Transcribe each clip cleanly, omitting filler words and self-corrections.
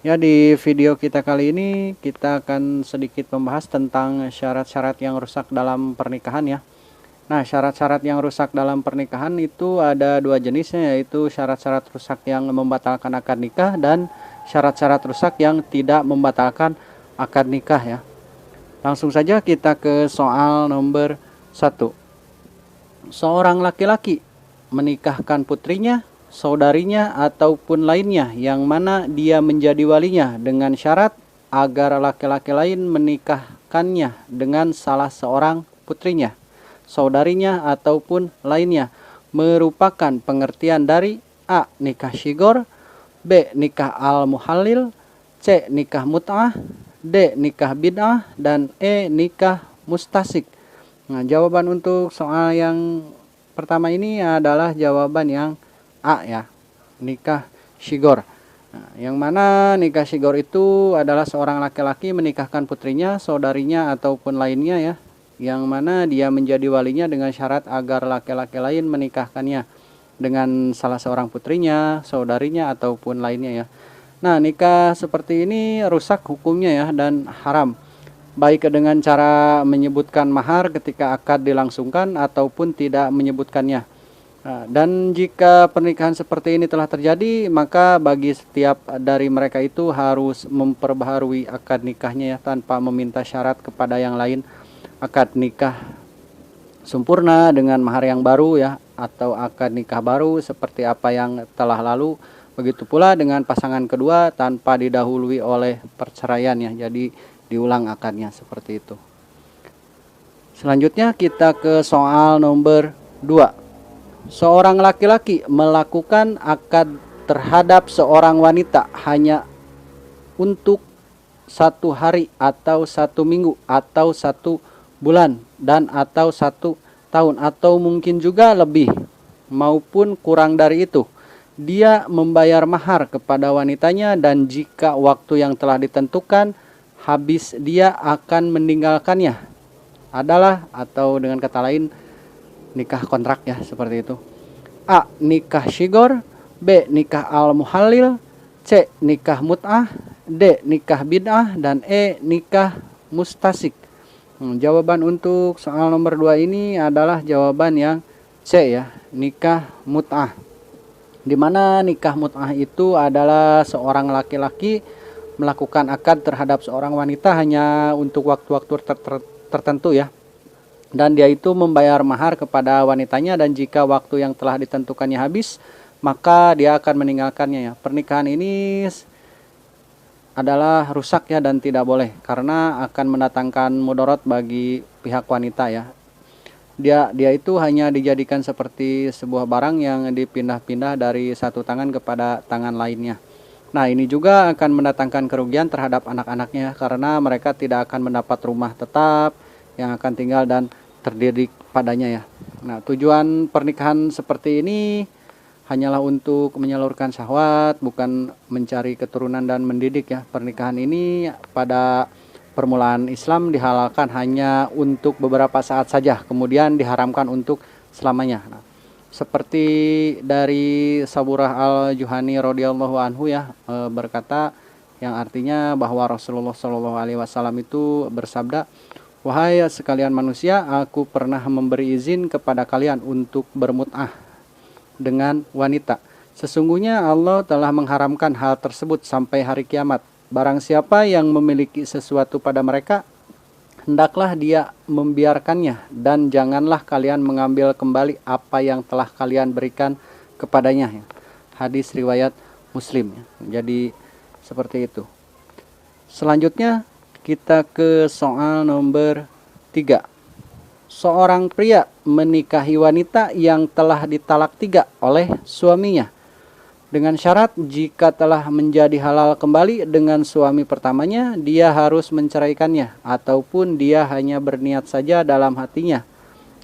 Ya, di video kita kali ini kita akan sedikit membahas tentang syarat-syarat yang rusak dalam pernikahan ya. Nah, syarat-syarat yang rusak dalam pernikahan itu ada dua jenisnya, yaitu syarat-syarat rusak yang membatalkan akad nikah dan syarat-syarat rusak yang tidak membatalkan akad nikah ya. Langsung saja kita ke soal nomor 1. Seorang laki-laki menikahkan putrinya, saudarinya, ataupun lainnya yang mana dia menjadi walinya dengan syarat agar laki-laki lain menikahkannya dengan salah seorang putrinya, saudarinya, ataupun lainnya, merupakan pengertian dari A. Nikah syigor, B. Nikah al-muhallil, C. Nikah mut'ah, D. Nikah bid'ah, dan E. Nikah mustasik. Nah, jawaban untuk soal yang pertama ini adalah jawaban yang A ya, nikah syigor. Nah, yang mana nikah syigor itu adalah seorang laki-laki menikahkan putrinya, saudarinya, ataupun lainnya ya, yang mana dia menjadi walinya dengan syarat agar laki-laki lain menikahkannya dengan salah seorang putrinya, saudarinya, ataupun lainnya ya. Nah, nikah seperti ini rusak hukumnya ya dan haram, baik dengan cara menyebutkan mahar ketika akad dilangsungkan ataupun tidak menyebutkannya. Nah, dan jika pernikahan seperti ini telah terjadi, maka bagi setiap dari mereka itu harus memperbaharui akad nikahnya ya, tanpa meminta syarat kepada yang lain. Akad nikah sempurna dengan mahar yang baru ya, atau akad nikah baru seperti apa yang telah lalu. Begitu pula dengan pasangan kedua tanpa didahului oleh perceraian ya. Jadi diulang akadnya seperti itu. Selanjutnya kita ke soal nomor 2. Seorang laki-laki melakukan akad terhadap seorang wanita hanya untuk 1 hari atau 1 minggu atau 1 bulan dan atau 1 tahun atau mungkin juga lebih maupun kurang dari itu. Dia membayar mahar kepada wanitanya dan jika waktu yang telah ditentukan habis dia akan meninggalkannya adalah, atau dengan kata lain, nikah kontrak ya, seperti itu. A. Nikah syigor, B. Nikah al-muhallil, C. Nikah mut'ah, D. Nikah bid'ah, dan E. Nikah mustasik. Jawaban untuk soal nomor 2 ini adalah jawaban yang C ya, nikah mut'ah. Dimana nikah mut'ah itu adalah seorang laki-laki melakukan akad terhadap seorang wanita hanya untuk waktu-waktu tertentu ya. Dan dia itu membayar mahar kepada wanitanya dan jika waktu yang telah ditentukannya habis, maka dia akan meninggalkannya ya. Pernikahan ini adalah rusak ya dan tidak boleh karena akan mendatangkan mudarat bagi pihak wanita ya. Dia itu hanya dijadikan seperti sebuah barang yang dipindah-pindah dari satu tangan kepada tangan lainnya. Nah, ini juga akan mendatangkan kerugian terhadap anak-anaknya karena mereka tidak akan mendapat rumah tetap yang akan tinggal dan terdidik padanya ya. Nah, tujuan pernikahan seperti ini hanyalah untuk menyalurkan syahwat, bukan mencari keturunan dan mendidik ya. Pernikahan ini pada permulaan Islam dihalalkan hanya untuk beberapa saat saja, kemudian diharamkan untuk selamanya. Nah, seperti dari Saburah al-Juhani radhiyallahu anhu ya, berkata yang artinya bahwa Rasulullah Shallallahu alaihi wasallam itu bersabda, "Wahai sekalian manusia, aku pernah memberi izin kepada kalian untuk bermut'ah dengan wanita. Sesungguhnya Allah telah mengharamkan hal tersebut sampai hari kiamat. Barang siapa yang memiliki sesuatu pada mereka, hendaklah dia membiarkannya dan janganlah kalian mengambil kembali apa yang telah kalian berikan kepadanya." Hadis riwayat Muslim. Jadi seperti itu. Selanjutnya kita ke soal nomor 3. Seorang pria menikahi wanita yang telah ditalak 3 oleh suaminya dengan syarat jika telah menjadi halal kembali dengan suami pertamanya, dia harus menceraikannya ataupun dia hanya berniat saja dalam hatinya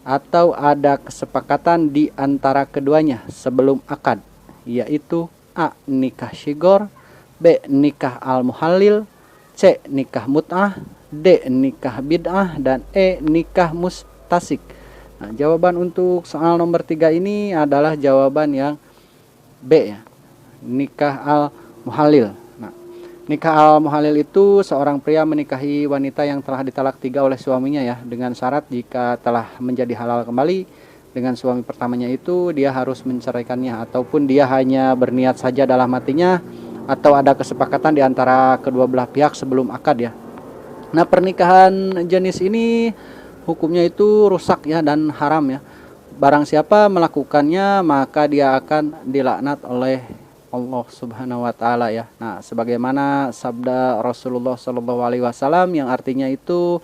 atau ada kesepakatan di antara keduanya sebelum akad, yaitu A. Nikah syigor, B. Nikah al-muhallil, C. Nikah mut'ah, D. Nikah bid'ah, dan E. Nikah mustasik. Nah, jawaban untuk soal nomor 3 ini adalah jawaban yang B ya, nikah al-muhallil. Nah, Nikah al-muhalil itu seorang pria menikahi wanita yang telah ditalak 3 oleh suaminya ya, dengan syarat jika telah menjadi halal kembali dengan suami pertamanya itu dia harus menceraikannya, ataupun dia hanya berniat saja dalam hatinya, atau ada kesepakatan di antara kedua belah pihak sebelum akad ya. Nah, pernikahan jenis ini hukumnya itu rusak ya dan haram ya. Barang siapa melakukannya maka dia akan dilaknat oleh Allah Subhanahu wa taala ya. Nah, sebagaimana sabda Rasulullah Shallallahu alaihi wasallam yang artinya itu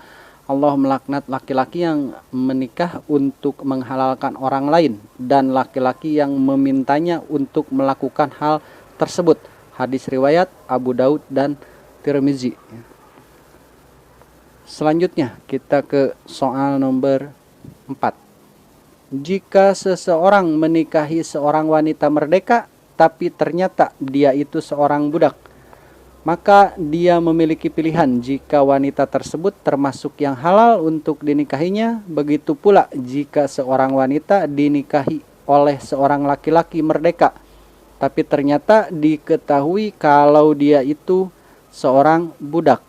Allah melaknat laki-laki yang menikah untuk menghalalkan orang lain dan laki-laki yang memintanya untuk melakukan hal tersebut. Hadis riwayat Abu Daud dan Tirmizi. Selanjutnya kita ke soal nomor 4. Jika seseorang menikahi seorang wanita merdeka tapi ternyata dia itu seorang budak, maka dia memiliki pilihan jika wanita tersebut termasuk yang halal untuk dinikahinya. Begitu pula jika seorang wanita dinikahi oleh seorang laki-laki merdeka tapi ternyata diketahui kalau dia itu seorang budak,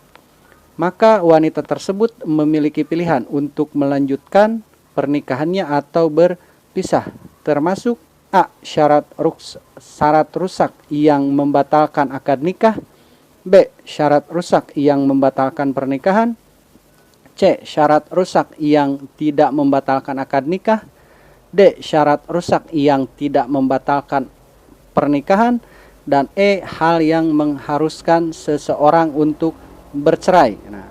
maka wanita tersebut memiliki pilihan untuk melanjutkan pernikahannya atau berpisah, termasuk A. Syarat rusak yang membatalkan akad nikah, B. Syarat rusak yang membatalkan pernikahan, C. Syarat rusak yang tidak membatalkan akad nikah, D. Syarat rusak yang tidak membatalkan pernikahan, dan E. Hal yang mengharuskan seseorang untuk bercerai. Nah,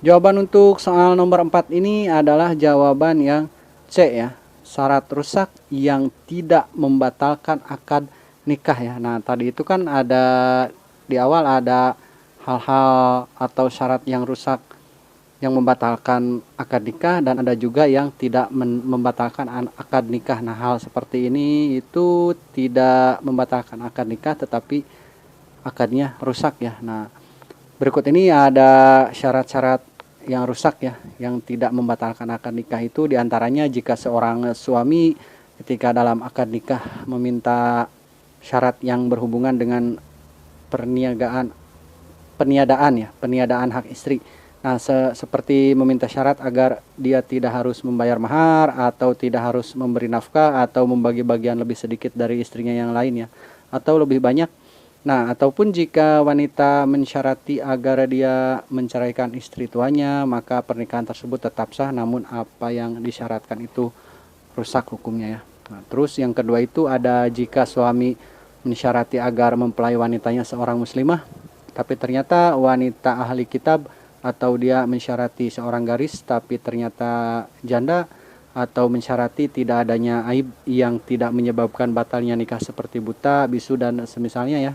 jawaban untuk soal nomor 4 ini adalah jawaban yang C ya. Syarat rusak yang tidak membatalkan akad nikah ya. Nah, tadi itu kan ada di awal ada hal-hal atau syarat yang rusak yang membatalkan akad nikah, dan ada juga yang tidak membatalkan akad nikah. Nah, hal seperti ini itu tidak membatalkan akad nikah tetapi akadnya rusak ya. Nah, berikut ini ada syarat-syarat yang rusak ya, yang tidak membatalkan akad nikah itu diantaranya jika seorang suami ketika dalam akad nikah meminta syarat yang berhubungan dengan peniadaan hak istri. Nah, seperti meminta syarat agar dia tidak harus membayar mahar, atau tidak harus memberi nafkah, atau membagi bagian lebih sedikit dari istrinya yang lainnya, atau lebih banyak. Nah, ataupun jika wanita mensyarati agar dia menceraikan istri tuanya, maka pernikahan tersebut tetap sah, namun apa yang disyaratkan itu rusak hukumnya ya. Nah, terus yang kedua itu ada jika suami mensyarati agar mempelai wanitanya seorang muslimah, tapi ternyata wanita ahli kitab, atau dia mensyarati seorang garis tapi ternyata janda, atau mensyarati tidak adanya aib yang tidak menyebabkan batalnya nikah seperti buta, bisu, dan semisalnya ya.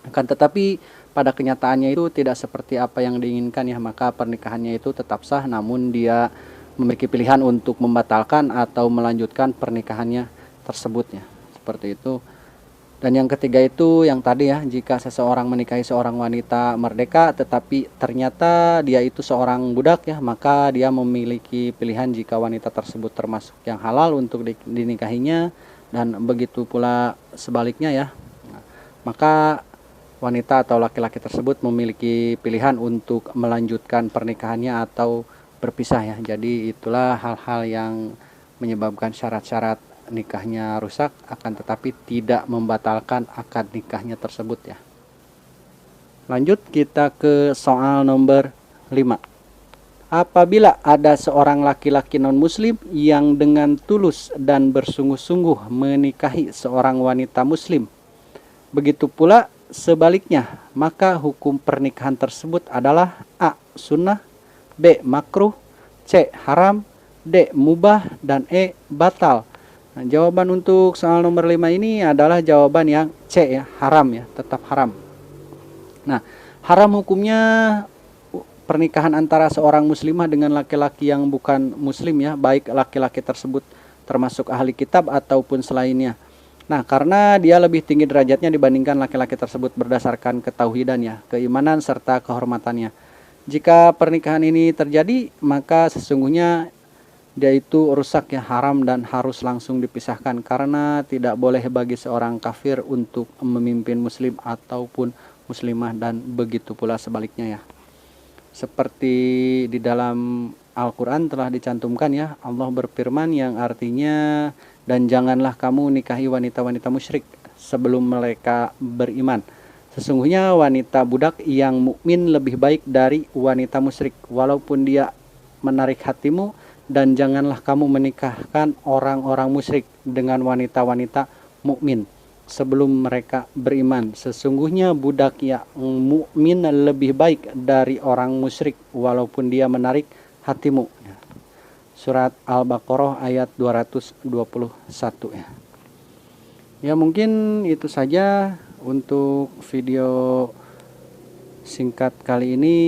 Akan tetapi pada kenyataannya itu tidak seperti apa yang diinginkan ya, maka pernikahannya itu tetap sah, namun dia memiliki pilihan untuk membatalkan atau melanjutkan pernikahannya tersebut ya. Seperti itu. Dan yang ketiga itu yang tadi ya, jika seseorang menikahi seorang wanita merdeka tetapi ternyata dia itu seorang budak ya, maka dia memiliki pilihan jika wanita tersebut termasuk yang halal untuk dinikahinya, dan begitu pula sebaliknya ya. Nah, maka wanita atau laki-laki tersebut memiliki pilihan untuk melanjutkan pernikahannya atau berpisah ya. Jadi itulah hal-hal yang menyebabkan syarat-syarat nikahnya rusak, akan tetapi tidak membatalkan akad nikahnya tersebut ya. Lanjut kita ke soal nomor 5. Apabila ada seorang laki-laki non-muslim yang dengan tulus dan bersungguh-sungguh menikahi seorang wanita muslim, begitu pula sebaliknya, maka hukum pernikahan tersebut adalah A. Sunnah, B. Makruh, C. Haram, D. Mubah, dan E. Batal. Nah, jawaban untuk soal nomor 5 ini adalah jawaban yang C ya, haram ya, tetap haram. Nah, haram hukumnya pernikahan antara seorang muslimah dengan laki-laki yang bukan muslim ya, baik laki-laki tersebut termasuk ahli kitab ataupun selainnya. Nah, karena dia lebih tinggi derajatnya dibandingkan laki-laki tersebut berdasarkan ketauhidannya, keimanan, serta kehormatannya. Jika pernikahan ini terjadi, maka sesungguhnya dia itu rusak ya, haram, dan harus langsung dipisahkan, karena tidak boleh bagi seorang kafir untuk memimpin muslim ataupun muslimah, dan begitu pula sebaliknya ya. Seperti di dalam Al-Quran telah dicantumkan ya, Allah berfirman yang artinya, dan janganlah kamu nikahi wanita-wanita musyrik sebelum mereka beriman. Sesungguhnya wanita budak yang mukmin lebih baik dari wanita musyrik walaupun dia menarik hatimu, dan janganlah kamu menikahkan orang-orang musyrik dengan wanita-wanita mukmin sebelum mereka beriman. Sesungguhnya budak yang mukmin lebih baik dari orang musyrik walaupun dia menarik hatimu. Surat Al-Baqarah ayat 221 ya. Ya, mungkin itu saja untuk video singkat kali ini.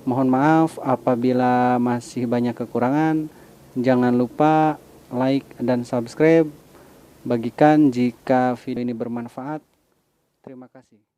Mohon maaf apabila masih banyak kekurangan. Jangan lupa like dan subscribe. Bagikan jika video ini bermanfaat. Terima kasih.